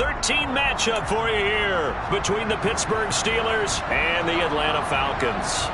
13 matchup for you here between the Pittsburgh Steelers and the Atlanta Falcons.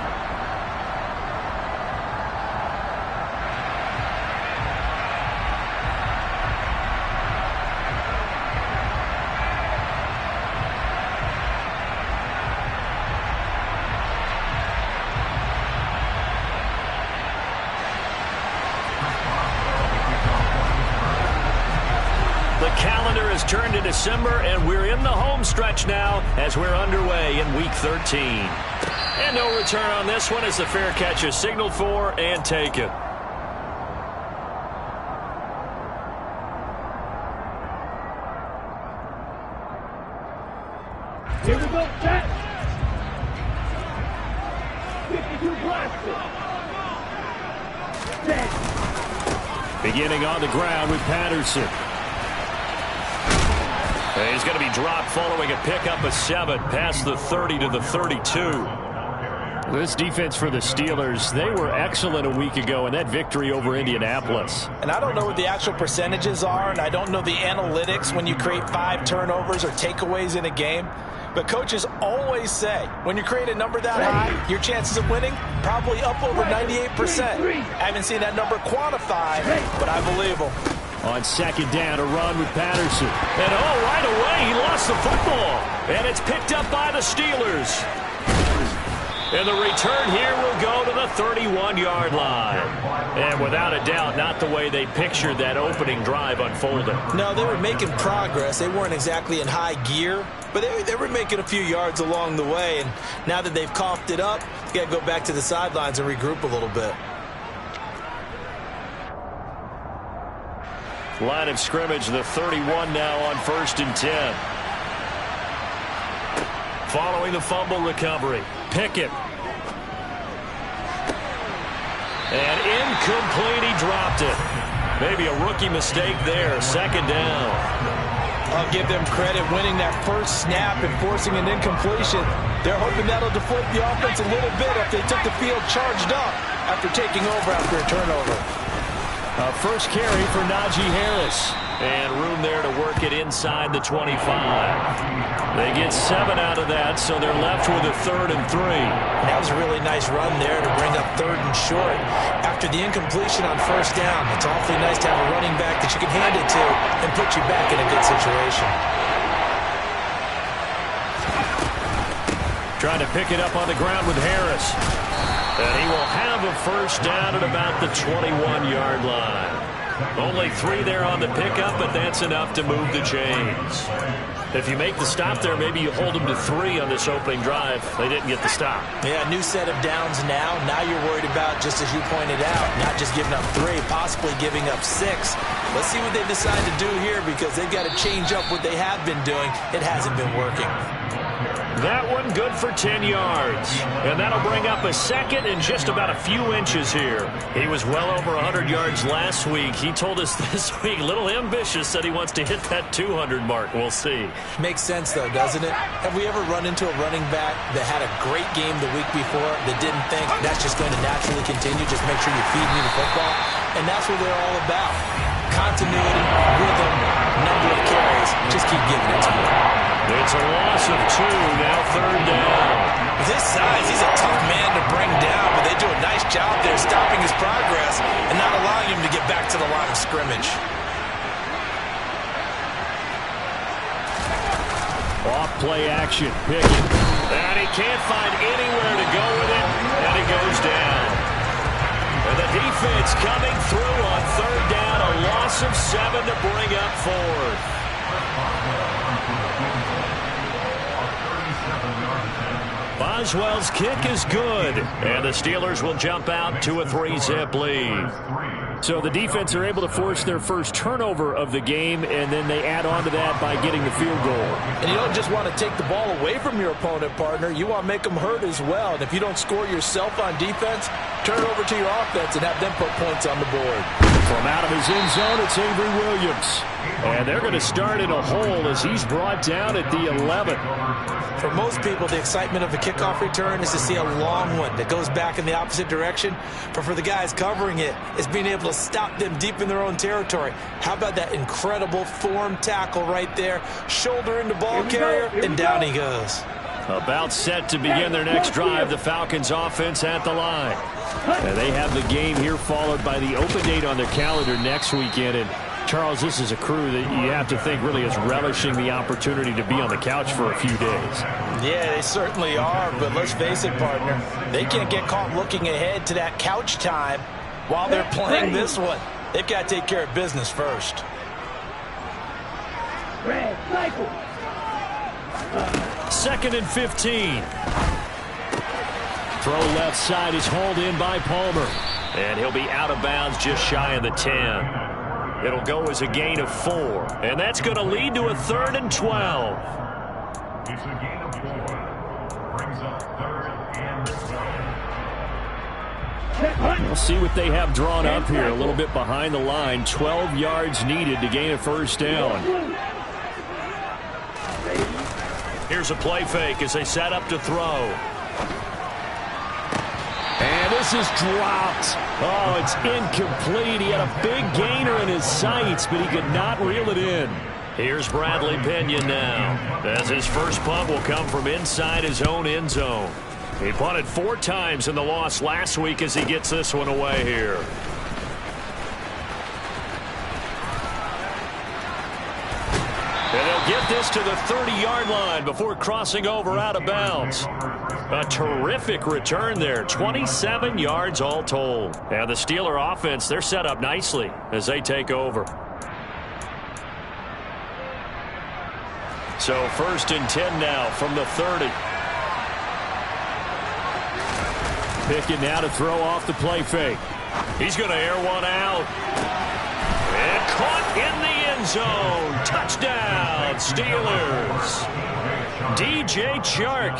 Turned to December, and we're in the home stretch now as we're underway in Week 13. And no return on this one as the fair catch is signaled for and taken. Here we go, catch! 52 blaster! Beginning on the ground with Patterson. He's going to be dropped following a pickup of 7 past the 30 to the 32. This defense for the Steelers, they were excellent a week ago in that victory over Indianapolis. And I don't know what the actual percentages are, and I don't know the analytics when you create 5 turnovers or takeaways in a game. But coaches always say, when you create a number that high, your chances of winning probably up over 98%. I haven't seen that number quantified, but I believe them. On second down, a run with Patterson. And right away, he lost the football. And it's picked up by the Steelers. And the return here will go to the 31-yard line. And without a doubt, not the way they pictured that opening drive unfolding. No, they were making progress. They weren't exactly in high gear, but they were making a few yards along the way. And now that they've coughed it up, you got to go back to the sidelines and regroup a little bit. Line of scrimmage, the 31 now on 1st and 10. Following the fumble recovery, Pickett. And incomplete, he dropped it. Maybe a rookie mistake there, second down. I'll give them credit winning that first snap and forcing an incompletion. They're hoping that'll deflate the offense a little bit if they took the field charged up after taking over after a turnover. First carry for Najee Harris. And room there to work it inside the 25. They get 7 out of that, so they're left with a 3rd and 3. That was a really nice run there to bring up 3rd and short. After the incompletion on first down, it's awfully nice to have a running back that you can hand it to and put you back in a good situation. Trying to pick it up on the ground with Harris. And he will have a first down at about the 21-yard line. Only 3 there on the pickup, but that's enough to move the chains. If you make the stop there, maybe you hold them to 3 on this opening drive. They didn't get the stop. Yeah, new set of downs now. Now you're worried about, just as you pointed out, not just giving up 3, possibly giving up 6. Let's see what they decide to do here because they've got to change up what they have been doing. It hasn't been working. That one good for 10 yards. And that'll bring up a second and just about a few inches here. He was well over 100 yards last week. He told us this week, a little ambitious, said he wants to hit that 200 mark. We'll see. Makes sense, though, doesn't it? Have we ever run into a running back that had a great game the week before that didn't think that's just going to naturally continue? Just make sure you feed me the football. And that's what they're all about. Continuity, rhythm, number of carries. Just keep giving it to me. It's a loss of 2, now 3rd down. With his size, he's a tough man to bring down, but they do a nice job there stopping his progress and not allowing him to get back to the line of scrimmage. Off play action, Pickett. And he can't find anywhere to go with it, and he goes down. And the defense coming through on 3rd down, a loss of 7 to bring up 4th. Boswell's kick is good, and the Steelers will jump out to a 3-zip lead. So the defense are able to force their first turnover of the game, and then they add on to that by getting the field goal. And you don't just want to take the ball away from your opponent, partner. You want to make them hurt as well. And if you don't score yourself on defense, turn it over to your offense and have them put points on the board. From out of his end zone, it's Avery Williams. And they're going to start in a hole as he's brought down at the 11. For most people, the excitement of a kickoff return is to see a long one that goes back in the opposite direction. But for the guys covering it, it's being able to stop them deep in their own territory. How about that incredible form tackle right there? Shoulder into ball carrier, and down he goes. About set to begin their next drive, the Falcons offense at the line. And they have the game here followed by the open date on their calendar next weekend. And Charles, this is a crew that you have to think really is relishing the opportunity to be on the couch for a few days. Yeah, they certainly are, but let's face it, partner, they can't get caught looking ahead to that couch time while they're playing this one. They've got to take care of business first. Second and 15. Throw left side is hauled in by Palmer. And he'll be out of bounds just shy of the 10. It'll go as a gain of 4. And that's going to lead to a 3rd and 12. It's a gain of 4. Brings up 3rd and 12. We'll see what they have drawn up here. A little bit behind the line. 12 yards needed to gain a first down. Here's a play fake as they set up to throw. And this is dropped. Oh, it's incomplete. He had a big gainer in his sights, but he could not reel it in. Here's Bradley Pinion now, as his first punt will come from inside his own end zone. He punted 4 times in the loss last week as he gets this one away here. And they'll get this to the 30-yard line before crossing over out of bounds. A terrific return there, 27 yards all told. And the Steeler offense, they're set up nicely as they take over. So 1st and 10 now from the 30. Pickett now to throw off the play fake. He's going to air one out. And caught in the end zone. Touchdown, Steelers. DJ Chark,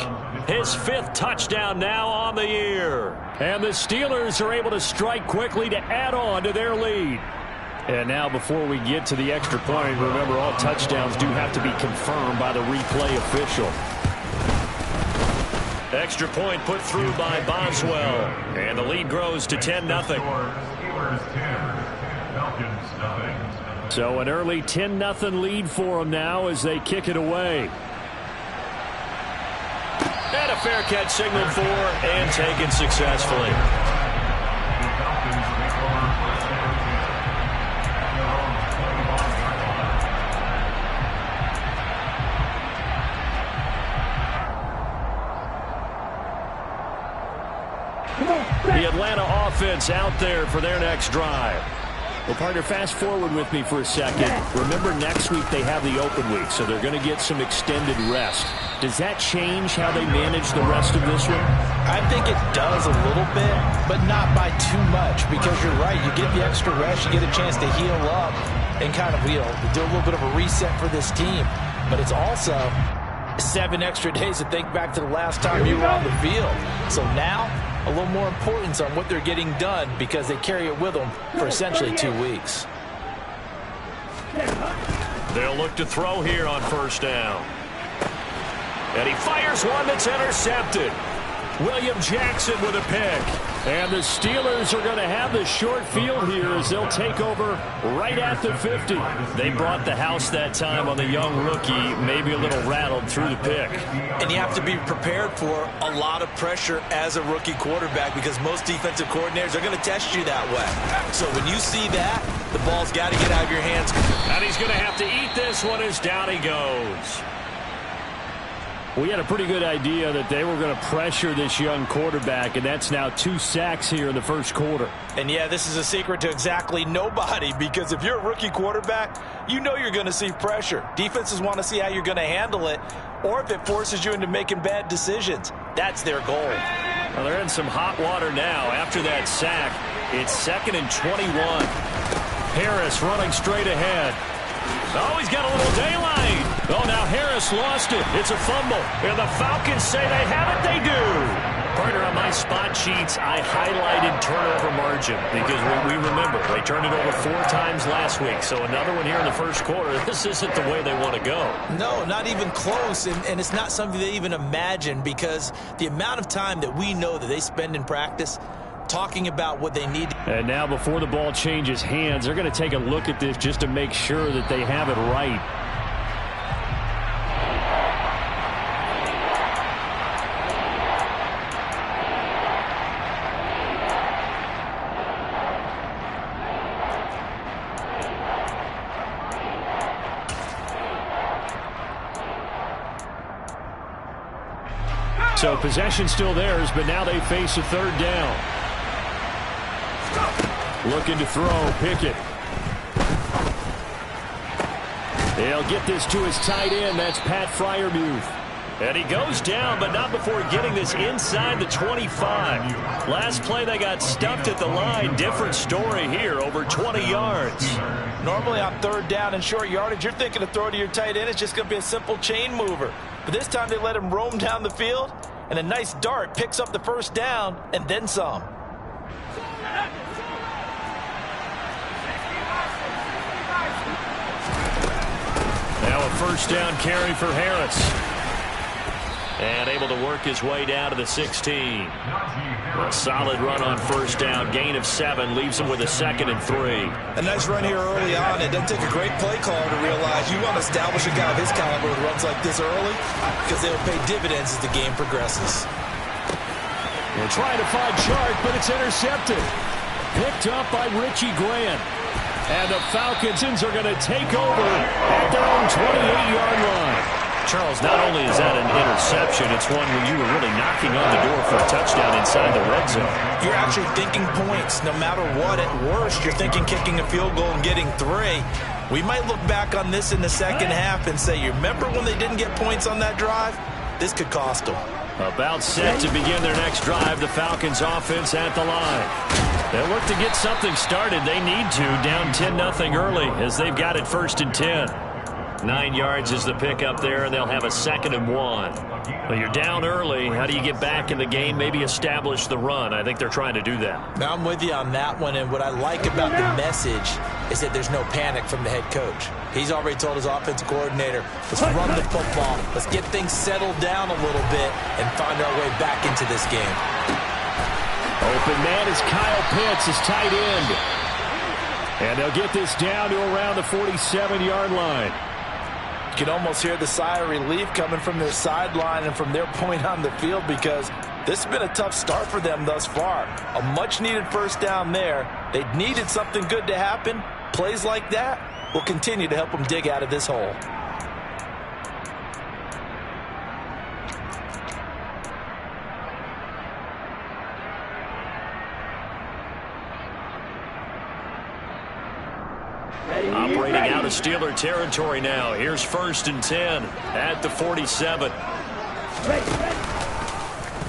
his 5th touchdown now on the year. And the Steelers are able to strike quickly to add on to their lead. And now before we get to the extra point, remember all touchdowns do have to be confirmed by the replay official. Extra point put through by Boswell. And the lead grows to 10-0. Steelers 10, Falcons nothing. So an early 10-0 lead for them now as they kick it away. And a fair catch signaled for and taken successfully. The Atlanta offense out there for their next drive. Well, partner, fast forward with me for a second. Remember, next week they have the open week, so they're going to get some extended rest. Does that change how they manage the rest of this one? I think it does a little bit, but not by too much, because you're right. You get the extra rest, you get a chance to heal up and kind of, do a little bit of a reset for this team. But it's also 7 extra days to think back to the last time you were on the field. So now, a little more importance on what they're getting done because they carry it with them for essentially 2 weeks. They'll look to throw here on first down. And he fires one that's intercepted. William Jackson with a pick. And the Steelers are going to have the short field here as they'll take over right at the 50. They brought the house that time on the young rookie, maybe a little rattled through the pick. And you have to be prepared for a lot of pressure as a rookie quarterback because most defensive coordinators are going to test you that way. So when you see that, the ball's got to get out of your hands. And he's going to have to eat this one as down he goes. We had a pretty good idea that they were going to pressure this young quarterback, and that's now 2 sacks here in the first quarter. And, yeah, this is a secret to exactly nobody because if you're a rookie quarterback, you know you're going to see pressure. Defenses want to see how you're going to handle it or if it forces you into making bad decisions. That's their goal. Well, they're in some hot water now after that sack. It's 2nd and 21. Harris running straight ahead. Oh, he's got a little daylight. Oh, now Harris lost it. It's a fumble. And the Falcons say they have it. They do. Partner, on my spot sheets, I highlighted turnover margin because we remember they turned it over 4 times last week. So another one here in the first quarter. This isn't the way they want to go. No, not even close. And it's not something they even imagine because the amount of time that we know that they spend in practice talking about what they need. And now before the ball changes hands, they're going to take a look at this just to make sure that they have it right. So possession still theirs, but now they face a third down. Looking to throw, Pickett. They'll get this to his tight end. That's Pat Freiermuth. And he goes down, but not before getting this inside the 25. Last play, they got stuffed at the line. Different story here, over 20 yards. Normally on third down and short yardage, you're thinking to throw to your tight end. It's just going to be a simple chain mover. But this time they let him roam down the field, and a nice dart picks up the first down and then some. Now a first down carry for Harris. And able to work his way down to the 16. A solid run on first down. Gain of 7 leaves him with a 2nd and 3. A nice run here early on. It doesn't take a great play caller to realize you want to establish a guy of his caliber with runs like this early because they'll pay dividends as the game progresses. They're trying to find Chart, but it's intercepted. Picked up by Richie Grant. And the Falcons are going to take over at their own 28-yard line. Charles, not only is that an interception, it's one where you were really knocking on the door for a touchdown inside the red zone. You're actually thinking points. No matter what, at worst, you're thinking kicking a field goal and getting 3. We might look back on this in the second half and say, you remember when they didn't get points on that drive? This could cost them. About set to begin their next drive, the Falcons offense at the line. They'll look to get something started. They need to, down 10-0 early as they've got it 1st and 10. 9 yards is the pickup there, and they'll have a 2nd and 1. Well, you're down early. How do you get back in the game? Maybe establish the run. I think they're trying to do that. Now I'm with you on that one, and what I like about the message is that there's no panic from the head coach. He's already told his offensive coordinator, let's run the football. Let's get things settled down a little bit and find our way back into this game. Open man is Kyle Pitts, his tight end. And they'll get this down to around the 47-yard line. You can almost hear the sigh of relief coming from their sideline and from their point on the field because this has been a tough start for them thus far. A much-needed first down there. They needed something good to happen. Plays like that will continue to help them dig out of this hole. Operating out of Steeler territory now. Here's 1st and 10 at the 47.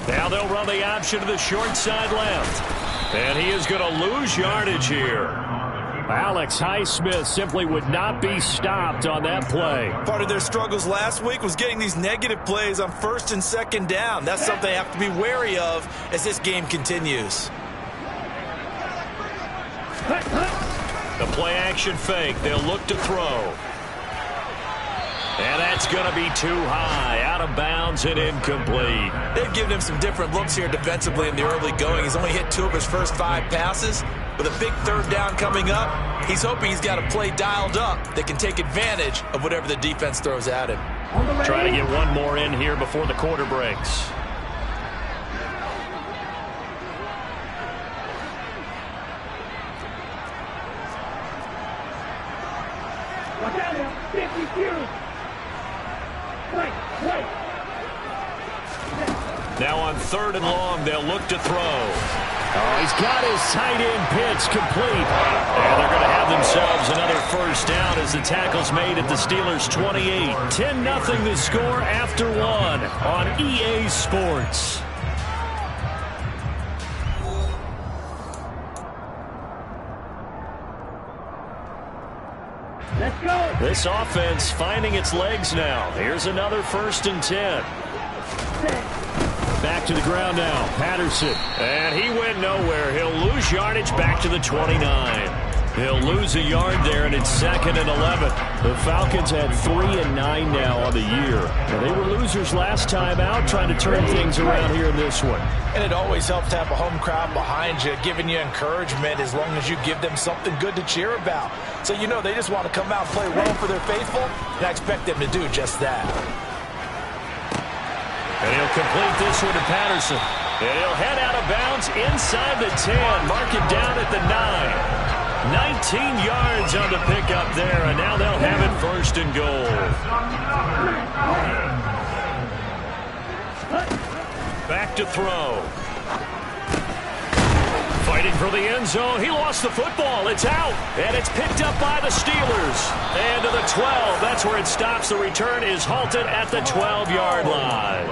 Now they'll run the option to the short side left. And he is going to lose yardage here. Alex Highsmith simply would not be stopped on that play. Part of their struggles last week was getting these negative plays on 1st and 2nd down. That's something they have to be wary of as this game continues. The play-action fake. They'll look to throw. And that's going to be too high. Out of bounds and incomplete. They've given him some different looks here defensively in the early going. He's only hit 2 of his first 5 passes. With a big third down coming up, he's hoping he's got a play dialed up that can take advantage of whatever the defense throws at him. Trying to get one more in here before the quarter breaks. Now on 3rd and long, they'll look to throw. Oh, he's got his tight end pitch complete. And they're going to have themselves another first down as the tackle's made at the Steelers' 28. 10-0 the score after 1 on EA Sports. Let's go. This offense finding its legs now. Here's another 1st and 10. Back to the ground now. Patterson. And he went nowhere. He'll lose yardage back to the 29. He'll lose a yard there, and it's 2nd and 11. The Falcons had 3 and 9 now on the year. Now, they were losers last time out, trying to turn things around here in this one. And it always helps to have a home crowd behind you, giving you encouragement as long as you give them something good to cheer about. So you know they just want to come out and play well for their faithful, and I expect them to do just that. And he'll complete this one to Patterson. And he'll head out of bounds inside the 10. Mark it down at the 9. 19 yards on the pickup there, and now they'll have it 1st and goal. Back to throw. Fighting for the end zone. He lost the football. It's out, and it's picked up by the Steelers. And to the 12. That's where it stops. The return is halted at the 12-yard line.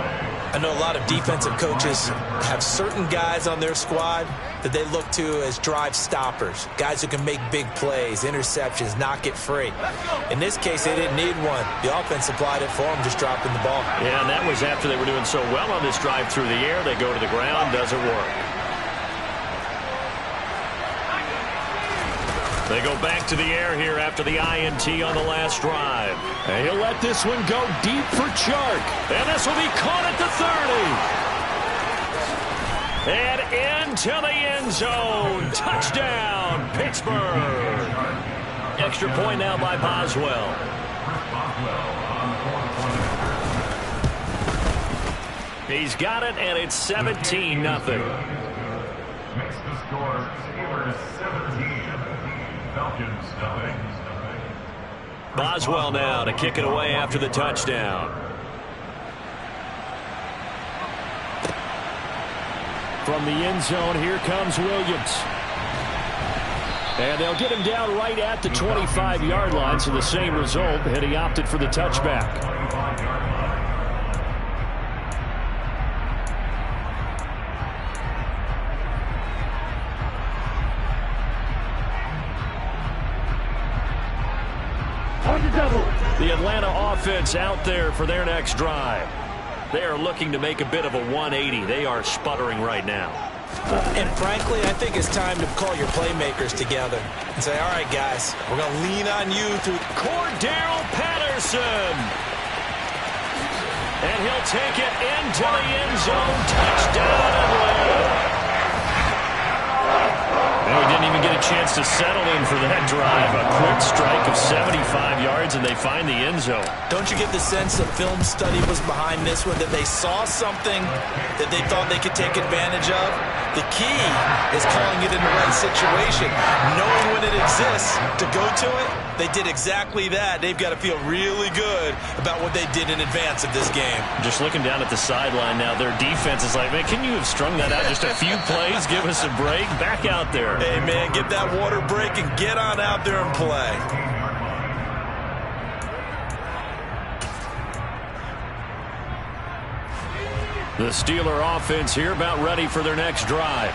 I know a lot of defensive coaches have certain guys on their squad that they look to as drive stoppers, guys who can make big plays, interceptions, knock it free. In this case, they didn't need one. The offense supplied it for them, just dropping the ball. Yeah, and that was after they were doing so well on this drive through the air. They go to the ground, doesn't work. They go back to the air here after the INT on the last drive. And he'll let this one go deep for Chark. And this will be caught at the 30. And into the end zone. Touchdown, Pittsburgh. Extra point now by Boswell. He's got it, and it's 17-0. Makes the score Steelers 17. Falcons nothing. Boswell now to kick it away after the touchdown. From the end zone, here comes Williams. And they'll get him down right at the 25-yard line, so the same result, and he opted for the touchback. The Atlanta offense out there for their next drive. They are looking to make a bit of a 180. They are sputtering right now. And frankly, I think it's time to call your playmakers together and say, all right, guys, we're going to lean on you through Cordero Patterson. And he'll take it into the end zone. Touchdown, Atlanta. And we didn't even get a chance to settle in for that drive. A quick strike of 75 yards, and they find the end zone. Don't you get the sense the film study was behind this one, that they saw something that they thought they could take advantage of? The key is calling it in the right situation, knowing when it exists to go to it. They did exactly that. They've got to feel really good about what they did in advance of this game. Just looking down at the sideline now, their defense is like, man, can you have strung that out just a few plays? Give us a break. Back out there. Hey, man, get that water break and get on out there and play. The Steeler offense here about ready for their next drive.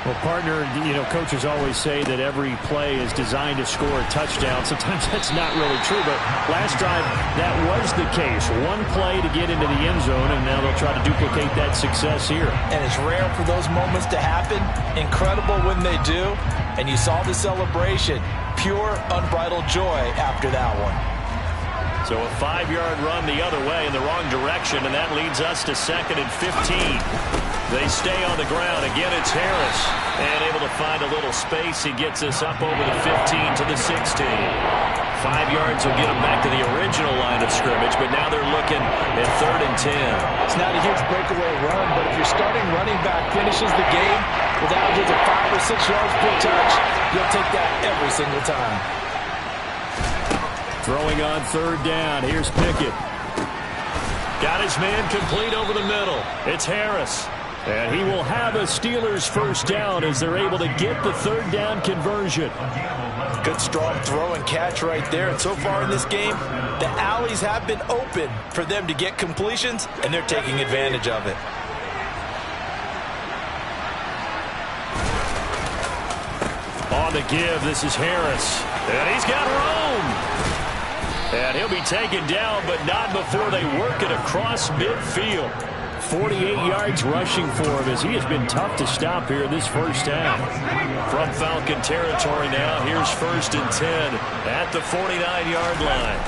Well, partner, you know, coaches always say that every play is designed to score a touchdown. Sometimes that's not really true, but last drive, that was the case. One play to get into the end zone, and now they'll try to duplicate that success here. And it's rare for those moments to happen. Incredible when they do. And you saw the celebration. Pure, unbridled joy after that one. So a 5-yard run the other way in the wrong direction, and that leads us to 2nd and 15. They stay on the ground. Again, it's Harris. And able to find a little space. He gets us up over the 15 to the 16. 5 yards will get them back to the original line of scrimmage, but now they're looking at 3rd and 10. It's not a huge breakaway run, but if your starting running back finishes the game with averages of 5 or 6 yards per touch, you'll take that every single time. Throwing on 3rd down. Here's Pickett. Got his man complete over the middle. It's Harris. And he will have a Steelers first down as they're able to get the 3rd down conversion. Good strong throw and catch right there. And so far in this game, the alleys have been open for them to get completions, and they're taking advantage of it. On the give, this is Harris. And he's got room. And he'll be taken down, but not before they work it across midfield. 48 yards rushing for him as he has been tough to stop here in this first half. From Falcon territory now, here's 1st and 10 at the 49-yard line.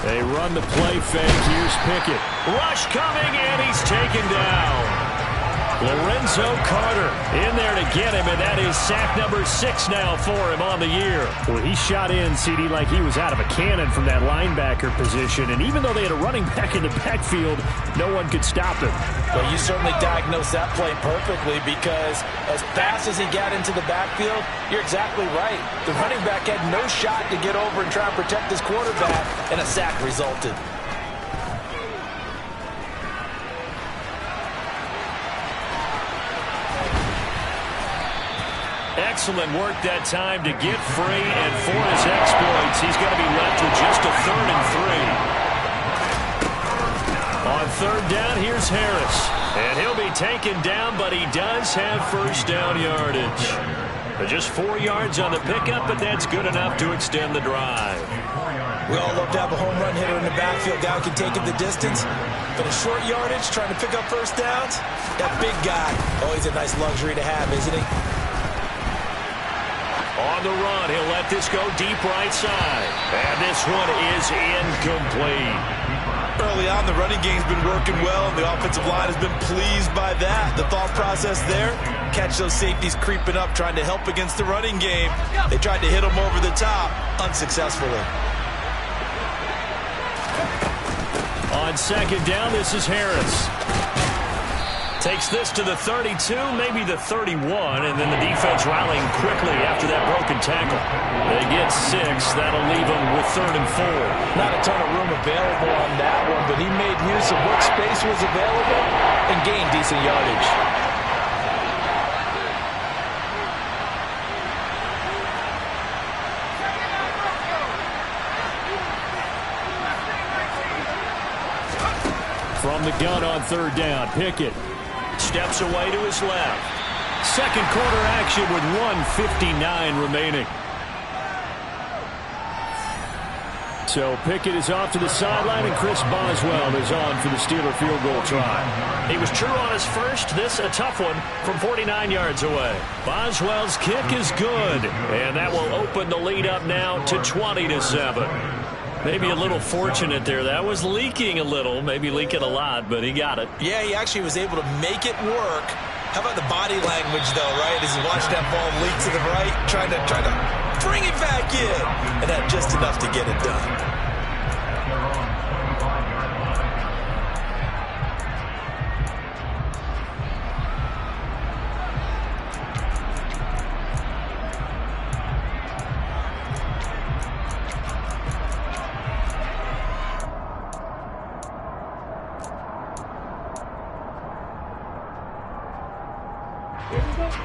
They run the play fake. Here's Pickett. Rush coming, and he's taken down. Lorenzo Carter in there to get him, and that is sack number 6 now for him on the year. Well, he shot in, CD, like he was out of a cannon from that linebacker position, and even though they had a running back in the backfield, no one could stop him. Well, you certainly diagnosed that play perfectly because as fast as he got into the backfield, you're exactly right. The running back had no shot to get over and try and protect his quarterback, and a sack resulted. Excellent work that time to get free, and for his exploits, he's going to be left with just a 3rd and 3. On 3rd down, here's Harris. And he'll be taken down, but he does have first down yardage. Just 4 yards on the pickup, but that's good enough to extend the drive. We all love to have a home run hitter in the backfield. Guy can take it the distance. But a short yardage, trying to pick up first downs, that big guy, always a nice luxury to have, isn't he? On the run, he'll let this go deep right side. And this one is incomplete. Early on, the running game's been working well, and the offensive line has been pleased by that. The thought process there, catch those safeties creeping up, trying to help against the running game. They tried to hit them over the top, unsuccessfully. On 2nd down, this is Harris. Takes this to the 32, maybe the 31, and then the defense rallying quickly after that broken tackle. They get 6. That'll leave them with 3rd and 4. Not a ton of room available on that one, but he made use of what space was available and gained decent yardage. From the gun on 3rd down, Pickett steps away to his left. 2nd quarter action with 1:59 remaining. So Pickett is off to the sideline, and Chris Boswell is on for the Steeler field goal try. He was true on his first. This a tough one from 49 yards away. Boswell's kick is good, and that will open the lead up now to 20-7. Maybe a little fortunate there. That was leaking a little, maybe leaking a lot, but he got it. Yeah, he actually was able to make it work. How about the body language, though, right? As he watched that ball leak to the right, trying to bring it back in. And that just enough to get it done.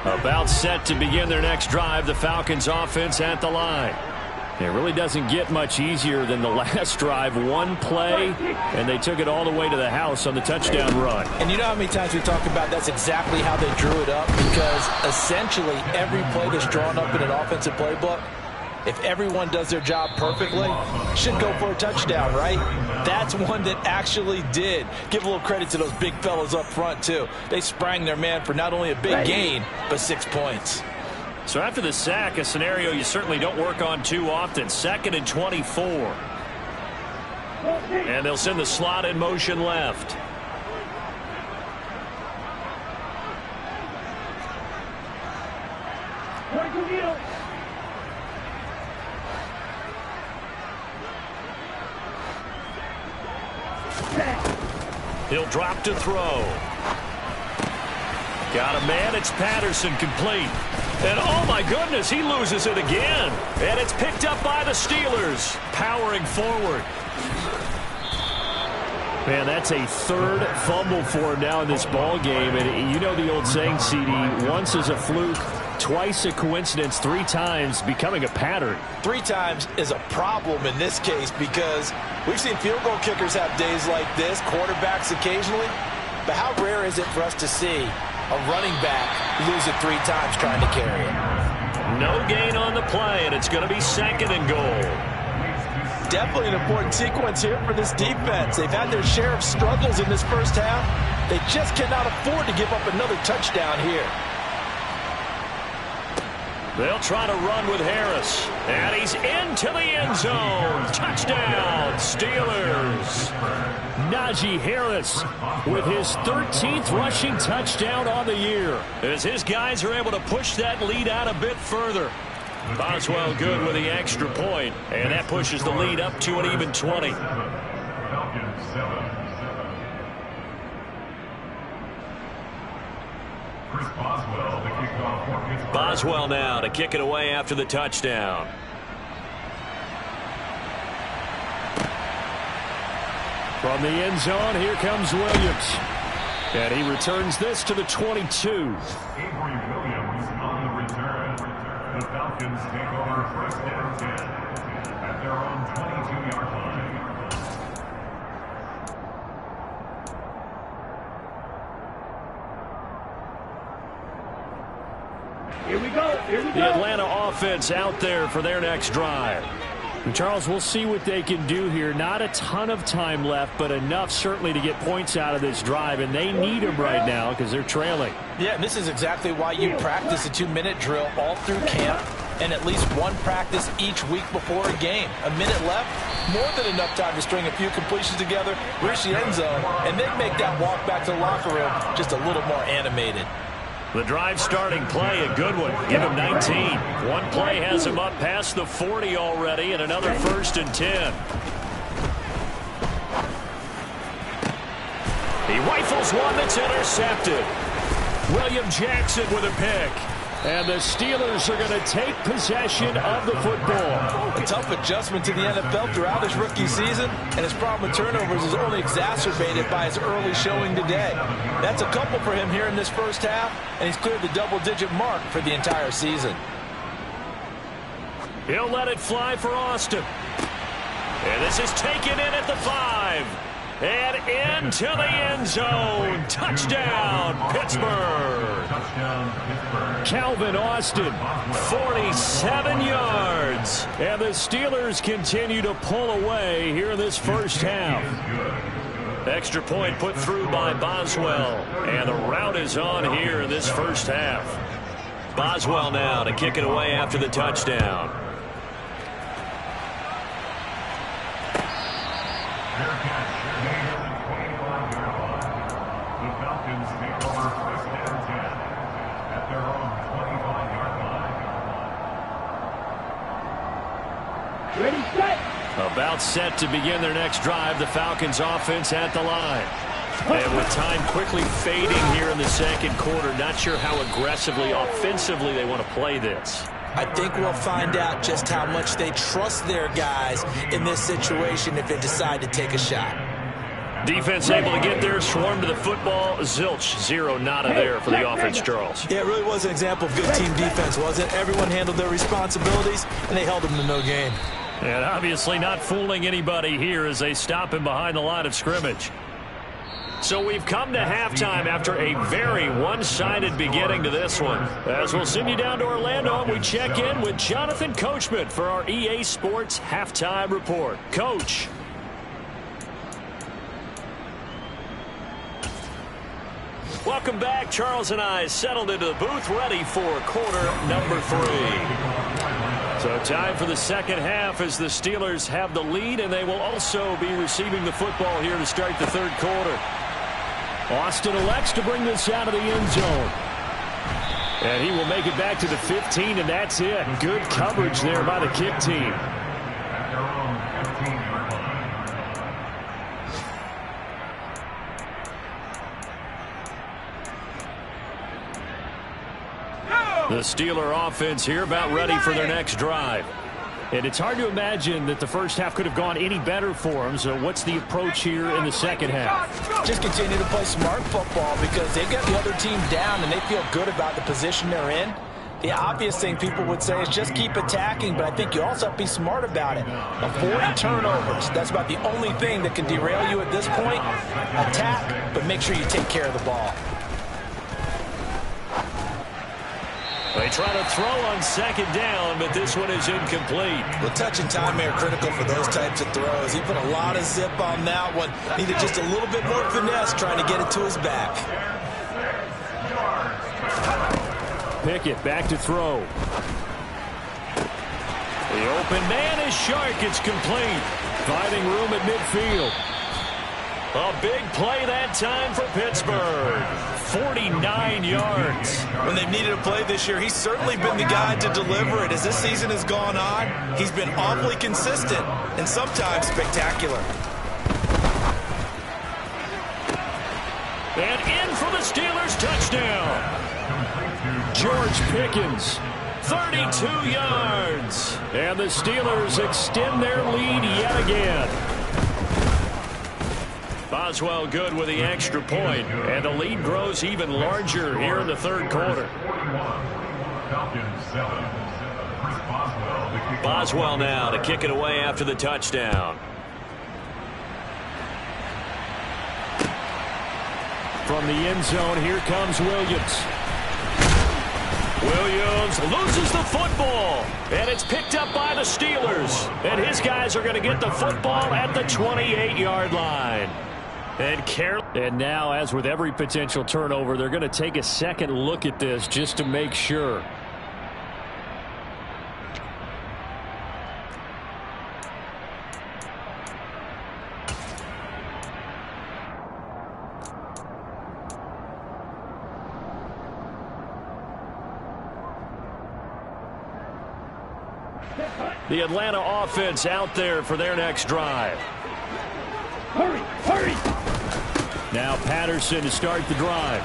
About set to begin their next drive, the Falcons offense at the line. It really doesn't get much easier than the last drive. One play, and they took it all the way to the house on the touchdown run. And you know how many times we talked about that's exactly how they drew it up? Because essentially every play that's drawn up in an offensive playbook, if everyone does their job perfectly, should go for a touchdown, right? That's one that actually did. Give a little credit to those big fellas up front, too. They sprang their man for not only a big gain, but 6 points. So after the sack, a scenario you certainly don't work on too often. 2nd and 24. And they'll send the slot in motion left. He'll drop to throw. Got a man. It's Patterson, complete. And oh my goodness, he loses it again. And it's picked up by the Steelers, powering forward. Man, that's a 3rd fumble for him now in this ball game. And you know the old saying, CD, once is a fluke, twice a coincidence, 3 times becoming a pattern. 3 times is a problem in this case because we've seen field goal kickers have days like this, quarterbacks occasionally. But how rare is it for us to see a running back lose it 3 times trying to carry it? No gain on the play, and it's going to be 2nd and goal. definitely an important sequence here for this defense. They've had their share of struggles in this first half. They just cannot afford to give up another touchdown here. They'll try to run with Harris. And he's into the end zone. Touchdown, Steelers. Najee Harris with his 13th rushing touchdown on the year. As his guys are able to push that lead out a bit further. Boswell good with the extra point, and that pushes the lead up to an even 20. Boswell now to kick it away after the touchdown. From the end zone, here comes Williams. And he returns this to the 22. Avery Williams on the return. The Falcons take over first and 10 at their own 22-yard line. Here we go. The Atlanta offense out there for their next drive. And Charles, we'll see what they can do here. Not a ton of time left, but enough certainly to get points out of this drive, and they need them right now because they're trailing. Yeah, and this is exactly why you practice a 2-minute drill all through camp and at least one practice each week before a game. A minute left, more than enough time to string a few completions together, reach the end zone, and then make that walk back to the locker room just a little more animated. The drive starting play, a good one. Give him 19. One play has him up past the 40 already, and another 1st and 10. He rifles one that's intercepted. William Jackson with a pick. And the Steelers are going to take possession of the football. A tough adjustment to the NFL throughout his rookie season, and his problem with turnovers is only exacerbated by his early showing today. That's a couple for him here in this first half, and he's cleared the double-digit mark for the entire season. He'll let it fly for Austin. And this is taken in at the 5. And into the end zone. Touchdown, Pittsburgh. Calvin Austin, 47 yards. And the Steelers continue to pull away here in this first half. Extra point put through by Boswell. And the route is on here in this first half. Boswell now to kick it away after the touchdown. About set to begin their next drive. The Falcons offense at the line. And with time quickly fading here in the second quarter, not sure how aggressively, offensively they want to play this. I think we'll find out just how much they trust their guys in this situation if they decide to take a shot. Defense able to get there, swarm to the football. Zilch, 0, nada there for the offense, Charles. Yeah, it really was an example of good team defense, wasn't it? Everyone handled their responsibilities, and they held them to no gain. And obviously not fooling anybody here as they stop him behind the line of scrimmage. So we've come to halftime after a very one-sided beginning to this one. As we'll send you down to Orlando, we check in with Jonathan Coachman for our EA Sports Halftime Report. Coach. Welcome back. Charles and I settled into the booth ready for quarter number 3. So time for the second half as the Steelers have the lead, and they will also be receiving the football here to start the third quarter. Austin elects to bring this out of the end zone. And he will make it back to the 15, and that's it. Good coverage there by the kick team. The Steeler offense here about ready for their next drive. And it's hard to imagine that the first half could have gone any better for them. So what's the approach here in the second half? Just continue to play smart football because they've got the other team down and they feel good about the position they're in. The obvious thing people would say is just keep attacking, but I think you also have to be smart about it. Avoid turnovers. That's about the only thing that can derail you at this point. Attack, but make sure you take care of the ball. They try to throw on second down, but this one is incomplete. Well, touch and timing are critical for those types of throws. He put a lot of zip on that one. Needed just a little bit more finesse trying to get it to his back. Pickett back to throw. The open man is Shark. It's complete. Finding room at midfield. A big play that time for Pittsburgh. 49 yards. When they've needed a play this year, he's certainly been the guy to deliver it. As this season has gone on, he's been awfully consistent and sometimes spectacular. And in for the Steelers touchdown. George Pickens. 32 yards. And the Steelers extend their lead yet again. Boswell good with the extra point, and the lead grows even larger here in the third quarter. Boswell now to kick it away after the touchdown. From the end zone, here comes Williams. Williams loses the football, and it's picked up by the Steelers. And his guys are going to get the football at the 28-yard line. And now, as with every potential turnover, they're going to take a second look at this just to make sure. The Atlanta offense out there for their next drive. Hurry, hurry! Now Patterson to start the drive.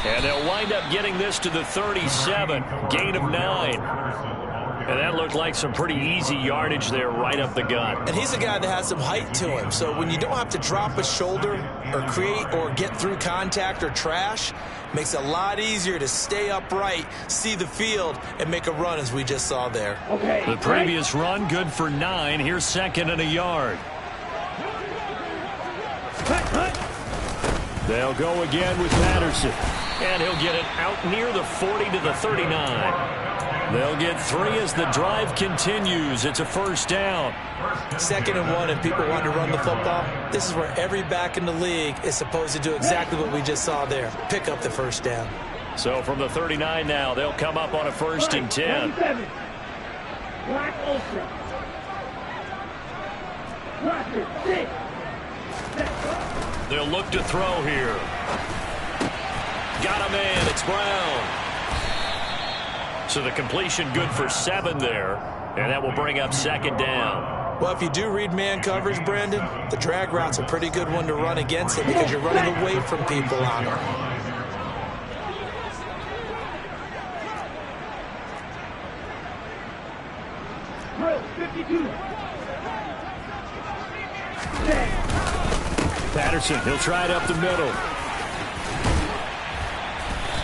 And they'll wind up getting this to the 37. Gain of 9. And that looked like some pretty easy yardage there right up the gut. And he's a guy that has some height to him. So when you don't have to drop a shoulder or create or get through contact or trash, makes it a lot easier to stay upright, see the field, and make a run as we just saw there. Okay. The previous run good for 9. Here's second and a yard. They'll go again with Patterson. And he'll get it out near the 40 to the 39. They'll get 3 as the drive continues. It's a first down. 2nd and 1, and people want to run the football. This is where every back in the league is supposed to do exactly what we just saw there. Pick up the first down. So from the 39 now, they'll come up on a 1st and 10. Black Ultra. Roger, 6. They'll look to throw here. Got a man. It's Brown. So the completion good for 7 there. And that will bring up 2nd down. Well, if you do read man coverage, Brandon, the drag route's a pretty good one to run against it because you're running away from people on it. Patterson, he'll try it up the middle.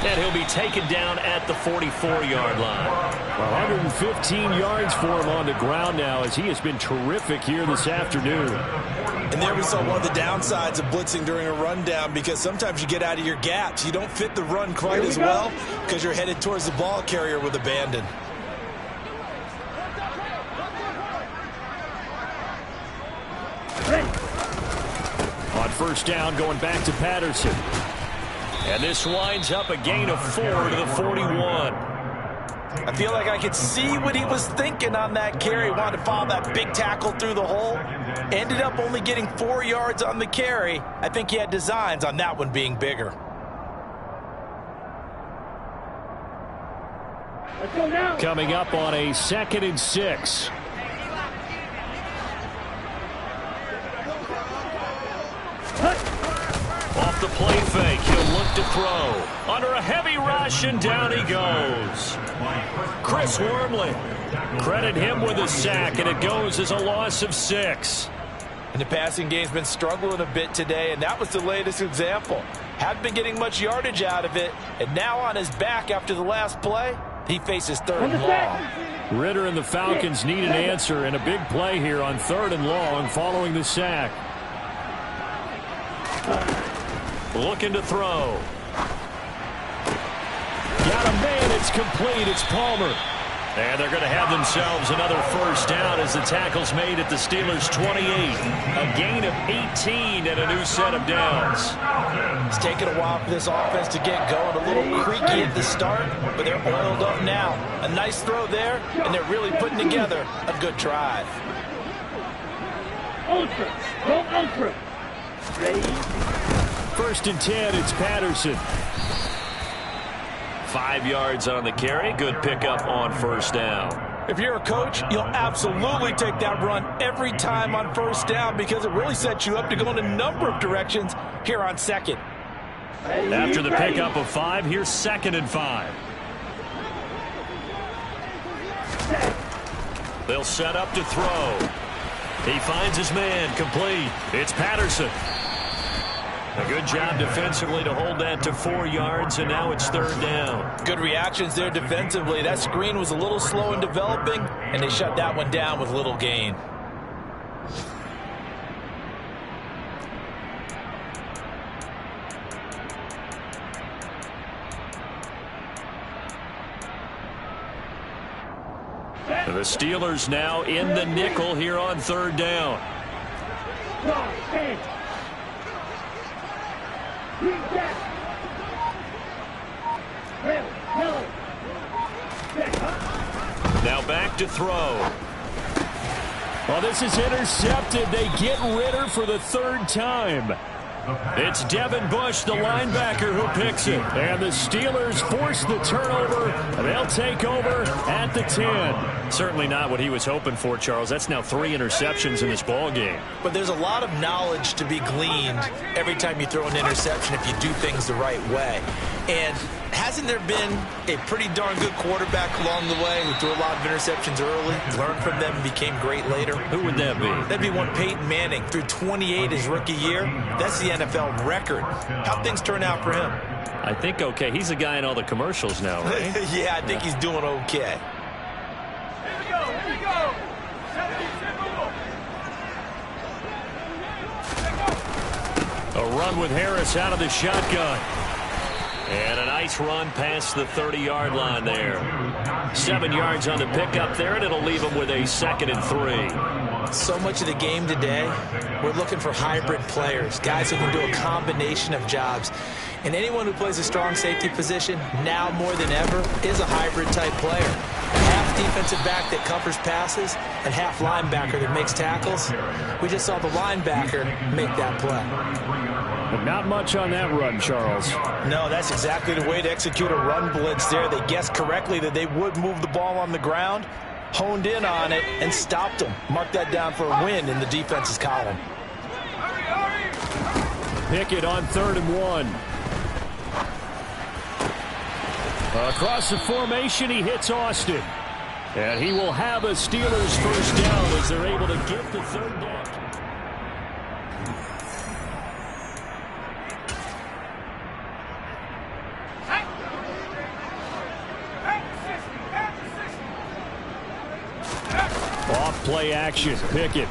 And he'll be taken down at the 44-yard line. 115 yards for him on the ground now as he has been terrific here this afternoon. And there we saw one of the downsides of blitzing during a rundown because sometimes you get out of your gaps. You don't fit the run quite as well because you're headed towards the ball carrier with abandon. On first down, going back to Patterson. And this winds up a gain of 4 to the 41. I feel like I could see what he was thinking on that carry. Wanted to follow that big tackle through the hole. Ended up only getting 4 yards on the carry. I think he had designs on that one being bigger. Let's go now. Coming up on a 2nd and 6. Off the play fake, he'll look to throw. Under a heavy rush, and down he goes. Chris Wormley. Credit him with a sack, and it goes as a loss of 6. And the passing game's been struggling a bit today, and that was the latest example. Hadn't been getting much yardage out of it, and now on his back after the last play, he faces 3rd and long. Ritter and the Falcons need an answer, and a big play here on 3rd and long following the sack. Looking to throw. got a man. It's complete. It's Palmer. And they're going to have themselves another first down as the tackle's made at the Steelers' 28. A gain of 18 and a new set of downs. It's taken a while for this offense to get going. A little creaky at the start, but they're oiled up now. A nice throw there, and they're really putting together a good drive. Ultra. Go ultra. Ready? 1st and 10. It's Patterson. 5 yards on the carry. Good pickup on first down. If you're a coach, you'll absolutely take that run every time on first down because it really sets you up to go in a number of directions here on second. After the pickup of 5, here's 2nd and 5. They'll set up to throw. He finds his man, complete. It's Patterson. A good job defensively to hold that to 4 yards, and now it's 3rd down. Good reactions there defensively. That screen was a little slow in developing, and they shut that one down with little gain. The Steelers now in the nickel here on 3rd down. Now back to throw. Well, this is intercepted. They get Ritter for the 3rd time. It's Devin Bush, the linebacker, who picks it. And the Steelers force the turnover. They'll take over at the 10. Certainly not what he was hoping for, Charles. That's now 3 interceptions in this ball game. But there's a lot of knowledge to be gleaned every time you throw an interception if you do things the right way. And hasn't there been a pretty darn good quarterback along the way who threw a lot of interceptions early, learned from them, and became great later? Who would that be? That'd be one Peyton Manning. Threw 28 his rookie year. That's the NFL record. How'd things turn out for him? I think okay. He's the guy in all the commercials now, right? Yeah, I think he's doing okay. A run with Harris out of the shotgun. And a nice run past the 30-yard line there. 7 yards on the pickup there, and it'll leave them with a 2nd and 3. So much of the game today, we're looking for hybrid players, guys who can do a combination of jobs. And anyone who plays a strong safety position, now more than ever, is a hybrid-type player. Half defensive back that covers passes and half linebacker that makes tackles. We just saw the linebacker make that play. But not much on that run, Charles. No, that's exactly the way to execute a run blitz there. They guessed correctly that they would move the ball on the ground, honed in on it, and stopped them. Mark that down for a win in the defense's column. Pickett on 3rd and 1. Across the formation, he hits Austin. And he will have a Steelers first down as they're able to get the 3rd down. Off-play action, Pickett.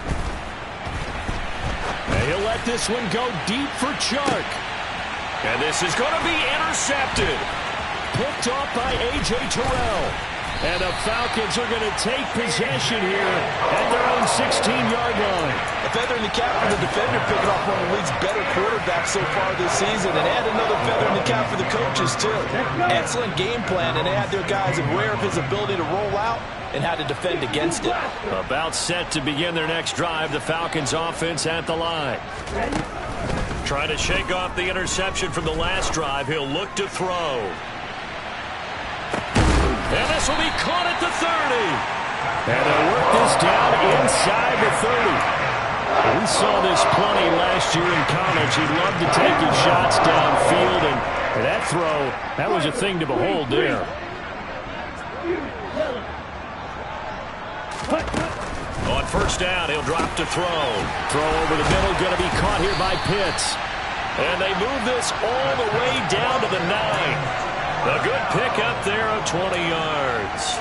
And he'll let this one go deep for Chark. And this is going to be intercepted. Picked off by A.J. Terrell. And the Falcons are going to take possession here at their own 16-yard line. A feather in the cap for the defender, picking off one of the league's better quarterbacks so far this season. And add another feather in the cap for the coaches, too. Excellent game plan, and they had their guys aware of his ability to roll out and how to defend against it. About set to begin their next drive, the Falcons offense at the line. Trying to shake off the interception from the last drive. He'll look to throw. And this will be caught at the 30. And they'll work this down inside the 30. We saw this plenty last year in college. He loved to take his shots downfield, and that throw, that was a thing to behold there. On first down, he'll drop to throw. Throw over the middle, going to be caught here by Pitts. And they move this all the way down to the 9. A good pickup there of 20 yards.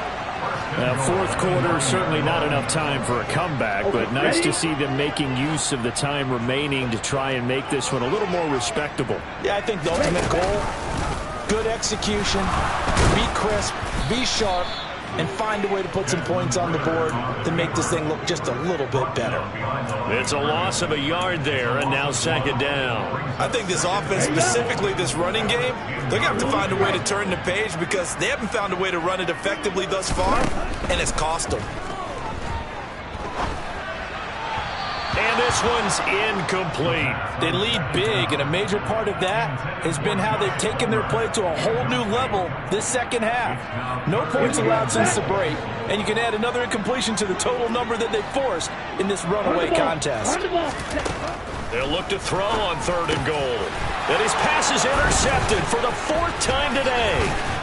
Now, 4th quarter, certainly not enough time for a comeback, but nice to see them making use of the time remaining to try and make this one a little more respectable. Yeah, I think the ultimate goal good execution, be crisp, be sharp, and find a way to put some points on the board to make this thing look just a little bit better. It's a loss of a yard there, and now second down. I think this offense, specifically this running game, they're going to have to find a way to turn the page because they haven't found a way to run it effectively thus far, and it's cost them. And this one's incomplete. They lead big, and a major part of that has been how they've taken their play to a whole new level this second half. No points allowed since the break, and you can add another incompletion to the total number that they forced in this runaway contest. They'll look to throw on 3rd and goal. And his pass is intercepted for the 4th time today.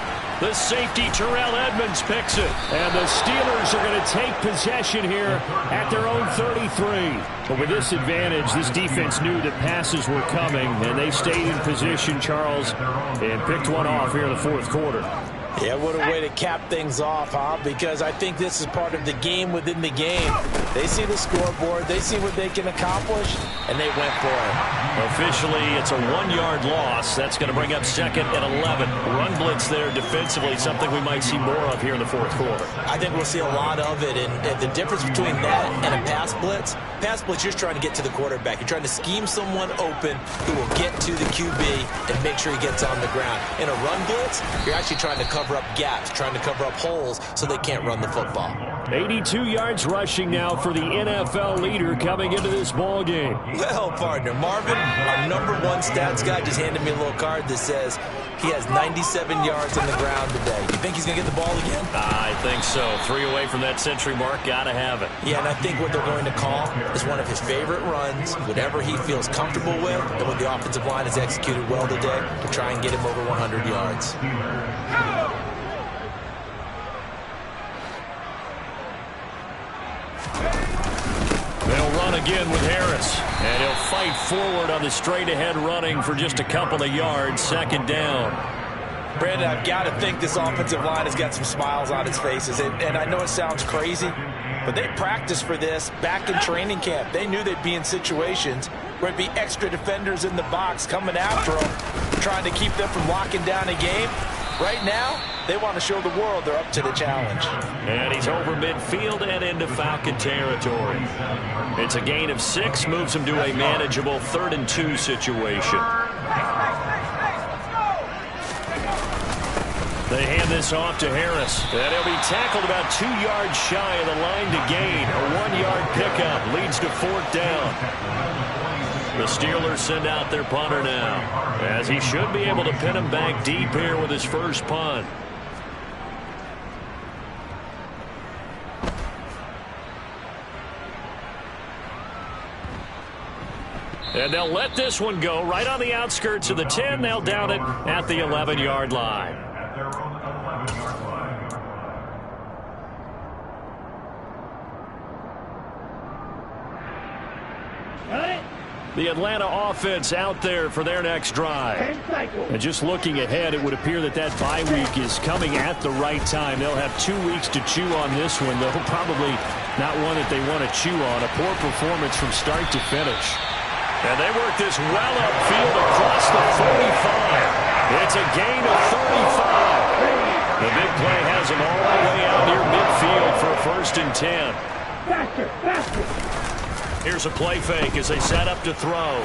The safety, Terrell Edmonds, picks it. And the Steelers are going to take possession here at their own 33. But with this advantage, this defense knew that passes were coming, and they stayed in position, Charles, and picked one off here in the 4th quarter. Yeah, what a way to cap things off, huh? Because I think this is part of the game within the game. They see the scoreboard, they see what they can accomplish, and they went for it. Officially, it's a 1-yard loss. That's going to bring up 2nd and 11. Run blitz there defensively, something we might see more of here in the 4th quarter. I think we'll see a lot of it, and the difference between that and a pass blitz, you're just trying to get to the quarterback. You're trying to scheme someone open who will get to the QB and make sure he gets on the ground. In a run blitz, you're actually trying to cover up gaps, trying to cover up holes so they can't run the football. 82 yards rushing now for the NFL leader coming into this ball game. Well, partner, Marvin, our #1 stats guy, just handed me a little card that says he has 97 yards on the ground today. You think he's going to get the ball again? I think so. 3 away from that century mark. Got to have it. Yeah, and I think what they're going to call is one of his favorite runs, whatever he feels comfortable with, and when the offensive line has executed well today, to try and get him over 100 yards. They'll run again with Harris, and he'll fight forward on the straight-ahead running for just a couple of yards. 2nd down. Brandon, I've got to think this offensive line has got some smiles on its faces, and I know it sounds crazy, but they practiced for this back in training camp. They knew they'd be in situations where it'd be extra defenders in the box coming after them, trying to keep them from locking down a game. Right now, they want to show the world they're up to the challenge. And he's over midfield and into Falcon territory. It's a gain of 6, moves him to a manageable 3rd and 2 situation. They hand this off to Harris, and he'll be tackled about 2 yards shy of the line to gain. A 1-yard pickup leads to 4th down. The Steelers send out their punter now, as he should be able to pin him back deep here with his first punt. And they'll let this one go right on the outskirts of the 10. They'll down it at the 11-yard line. At their own 11-yard line. The Atlanta offense out there for their next drive. And just looking ahead, it would appear that bye week is coming at the right time. They'll have 2 weeks to chew on this one, though probably not one that they want to chew on. A poor performance from start to finish. And they work this well upfield across the 45. It's a gain of 35. The big play has them all the way out near midfield for a 1st and 10. Faster. Here's a play fake as they set up to throw.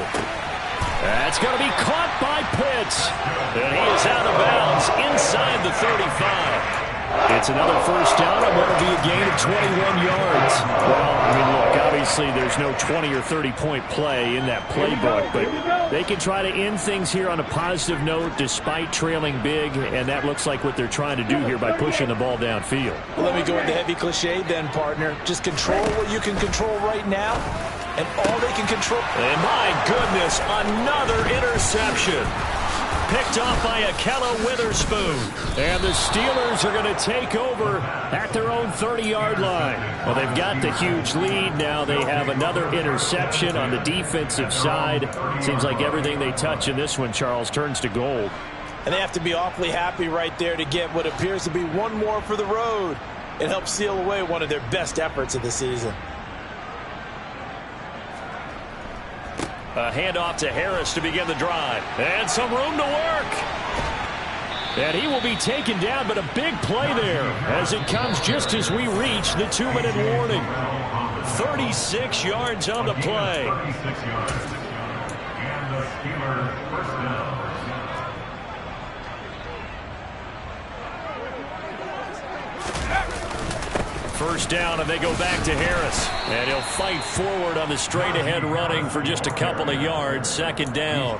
That's going to be caught by Pitts. And he is out of bounds inside the 35. It's another 1st down, and will be a gain of 21 yards. Well, I mean, look, obviously there's no 20 or 30-point play in that playbook, but they can try to end things here on a positive note despite trailing big, and that looks like what they're trying to do here by pushing the ball downfield. Well, let me go with the heavy cliche then, partner. Just control what you can control right now, and all they can control. And my goodness, another interception. Picked off by Akella Witherspoon. And the Steelers are going to take over at their own 30-yard line. Well, they've got the huge lead. Now they have another interception on the defensive side. Seems like everything they touch in this one, Charles, turns to gold. And they have to be awfully happy right there to get what appears to be one more for the road. It helps seal away one of their best efforts of the season. A handoff to Harris to begin the drive. And some room to work. And he will be taken down, but a big play there as it comes just as we reach the 2-minute warning. 36 yards on the play. 36 yards. And the Steelers first down. First down, and they go back to Harris. And he'll fight forward on the straight-ahead running for just a couple of yards. Second down.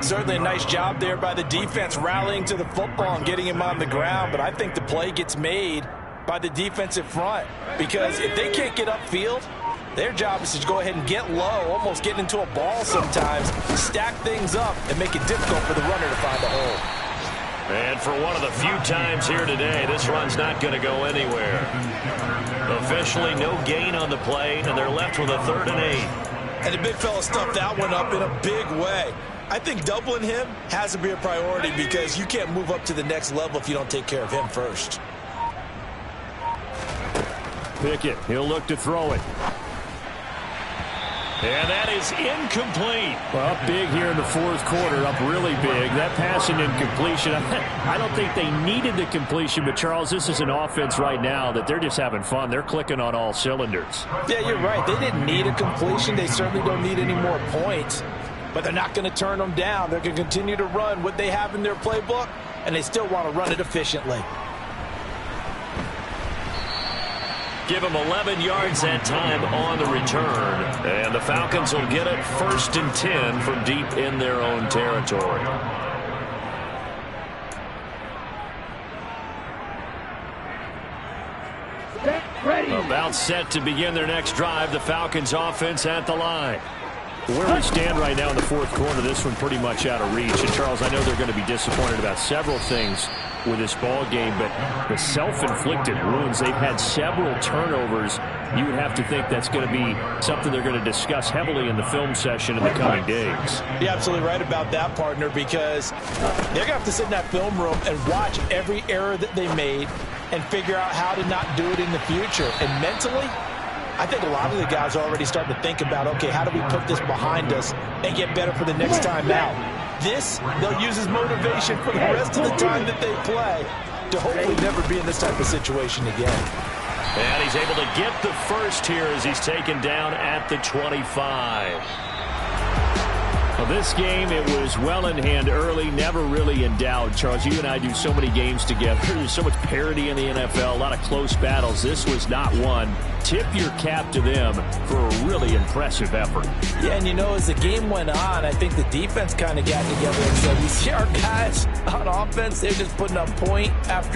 Certainly a nice job there by the defense rallying to the football and getting him on the ground. But I think the play gets made by the defensive front. Because if they can't get upfield, their job is to go ahead and get low, almost get into a ball sometimes, stack things up, and make it difficult for the runner to find a hole. And for one of the few times here today, this run's not going to go anywhere. Officially no gain on the play, and they're left with a 3rd and 8. And the big fella stuffed that one up in a big way. I think doubling him has to be a priority because you can't move up to the next level if you don't take care of him first. Pickett, he'll look to throw it. And that is incomplete. Well, up big here in the 4th quarter, up really big. That passing incompletion, I don't think they needed the completion, but Charles, this is an offense right now that they're just having fun. They're clicking on all cylinders. Yeah, you're right. They didn't need a completion. They certainly don't need any more points, but they're not going to turn them down. They're going to continue to run what they have in their playbook, and they still want to run it efficiently. Give them 11 yards that time on the return. And the Falcons will get it 1st and 10 from deep in their own territory. About set to begin their next drive. The Falcons offense at the line. Where we stand right now in the 4th quarter, this one pretty much out of reach. And, Charles, I know they're going to be disappointed about several things with this ball game, but the self-inflicted wounds, they've had several turnovers. You would have to think that's going to be something they're going to discuss heavily in the film session in the coming days. You're absolutely right about that, partner, because they're going to have to sit in that film room and watch every error that they made and figure out how to not do it in the future. And mentally, I think a lot of the guys are already starting to think about, okay, how do we put this behind us and get better for the next time out? This, they'll use as motivation for the rest of the time that they play to hopefully never be in this type of situation again. And he's able to get the first here as he's taken down at the 25. Well, this game, it was well in hand early, never really in doubt. Charles, you and I do so many games together. There's so much parity in the NFL, a lot of close battles. This was not one. Tip your cap to them for a really impressive effort. Yeah, and you know, as the game went on, I think the defense kind of got together and said, you see our guys on offense, they're just putting up point after